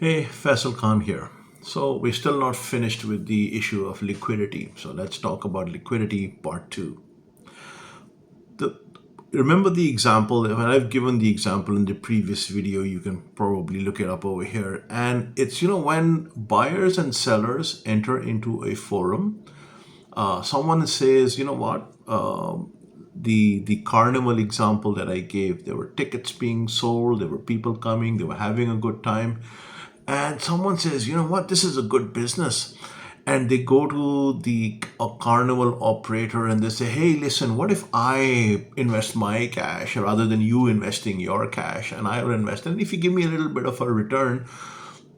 Hey, Faisal Khan here. So we're still not finished with the issue of liquidity. So let's talk about liquidity part two. The, Remember the example, when I've given the example in the previous video, you can probably look it up over here. And it's, when buyers and sellers enter into a forum, someone says, the carnival example that I gave, there were tickets being sold, there were people coming, they were having a good time, and someone says, this is a good business. And they go to the carnival operator and they say, hey, listen, what if I invest my cash rather than you investing your cash, and I will invest, and if you give me a little bit of a return,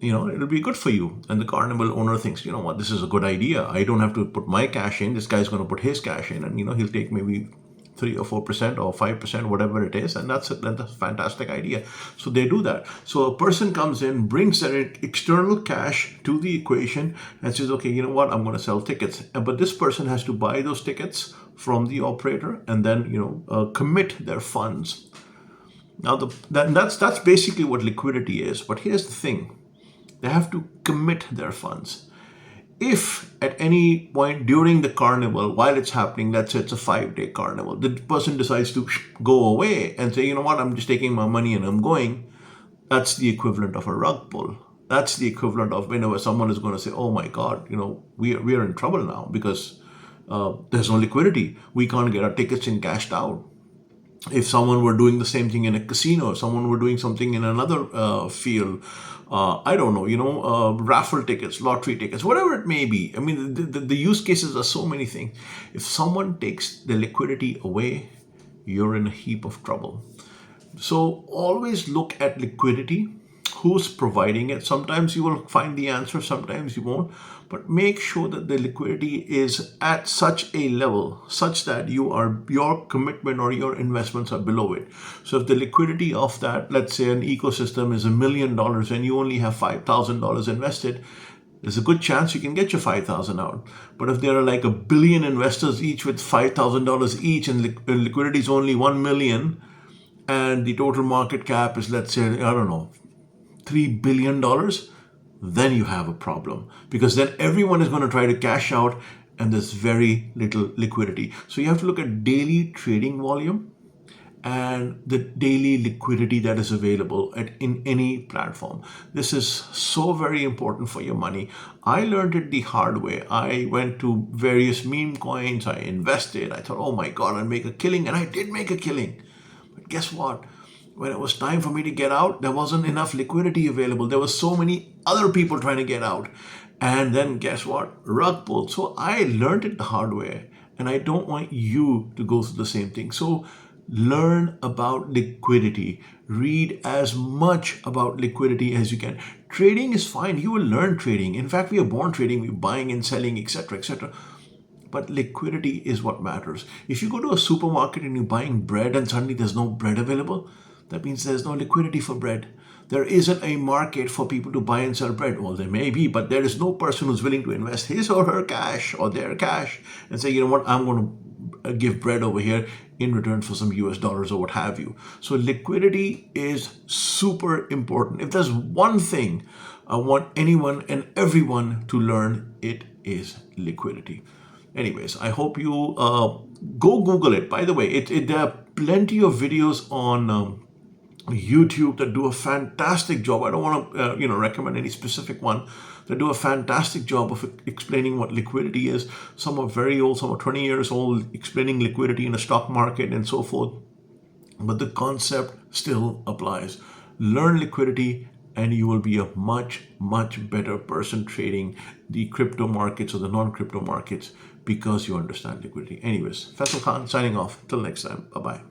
it'll be good for you. And the carnival owner thinks, this is a good idea. I don't have to put my cash in. This guy's going to put his cash in, and he'll take maybe 3 or 4% or 5%, whatever it is, and that's a fantastic idea. So they do that. So a person comes in, brings their external cash to the equation, and says, okay, you know what, I'm going to sell tickets. But this person has to buy those tickets from the operator and then commit their funds. Now that's basically what liquidity is. But here's the thing. They have to commit their funds. If at any point during the carnival, while it's happening, let's say it's a 5-day carnival, the person decides to go away and say, you know what, I'm just taking my money and I'm going, that's the equivalent of a rug pull. That's the equivalent of whenever someone is going to say, oh my God, we are in trouble now because there's no liquidity. We can't get our tickets in cashed out. If someone were doing the same thing in a casino, someone were doing something in another field, I don't know, raffle tickets, lottery tickets, whatever it may be. I mean, the use cases are so many things. If someone takes the liquidity away, you're in a heap of trouble. So always look at liquidity. Who's providing it? Sometimes you will find the answer, sometimes you won't. But make sure that the liquidity is at such a level such that your commitment or your investments are below it. So if the liquidity of that, let's say an ecosystem is $1 million and you only have $5,000 invested, there's a good chance you can get your 5,000 out. But if there are like 1 billion investors each with $5,000 each and liquidity is only 1 million, and the total market cap is, let's say, I don't know, $3 billion, then you have a problem, because then everyone is going to try to cash out and there's very little liquidity. So you have to look at daily trading volume and the daily liquidity that is available in any platform. This is so very important for your money. I learned it the hard way. I went to various meme coins, I invested, I thought, oh my God, I'll make a killing, and I did make a killing. But guess what? When it was time for me to get out, there wasn't enough liquidity available. There were so many other people trying to get out. And then guess what? Rug pull. So I learned it the hard way. And I don't want you to go through the same thing. So learn about liquidity. Read as much about liquidity as you can. Trading is fine. You will learn trading. In fact, we are born trading. We're buying and selling, etc., etc. But liquidity is what matters. If you go to a supermarket and you're buying bread and suddenly there's no bread available, that means there's no liquidity for bread. There isn't a market for people to buy and sell bread. Well, there may be, but there is no person who's willing to invest his or her cash or their cash and say, you know what, I'm going to give bread over here in return for some US dollars or what have you. So liquidity is super important. If there's one thing I want anyone and everyone to learn, it is liquidity. Anyways, I hope you go Google it. By the way, there are plenty of videos on YouTube that do a fantastic job. I don't want to recommend any specific one. They do a fantastic job of explaining what liquidity is. Some are very old, some are 20 years old, explaining liquidity in the stock market and so forth. But the concept still applies. Learn liquidity and you will be a much, much better person trading the crypto markets or the non-crypto markets because you understand liquidity. Anyways, Faisal Khan signing off. Till next time. Bye-bye.